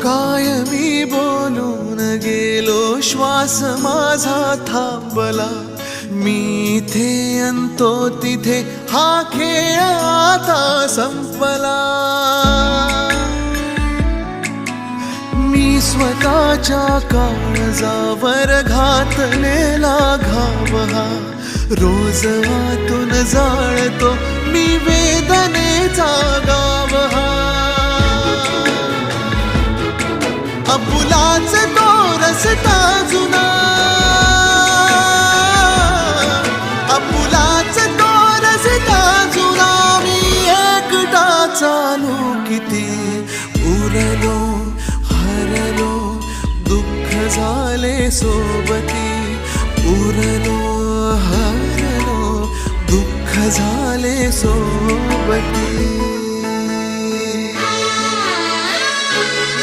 काय मी बोलून गेलो, श्वास माझा थांबला. मी इथे अंतो तिथे हा खेळ आता संपला. मी स्वतःच्या काळजावर घातलेला घाव हा रोज आतून जाळतो मी वेदनेचा गाव हा. आपुलाच तो रस्ता जुना, आपुलाच तो रस्ता जुना. मी एकटा चालू किती उरलो हरलो, दुःख झाले सोबती. उरलो हरलो, दुःख झाले सोबती.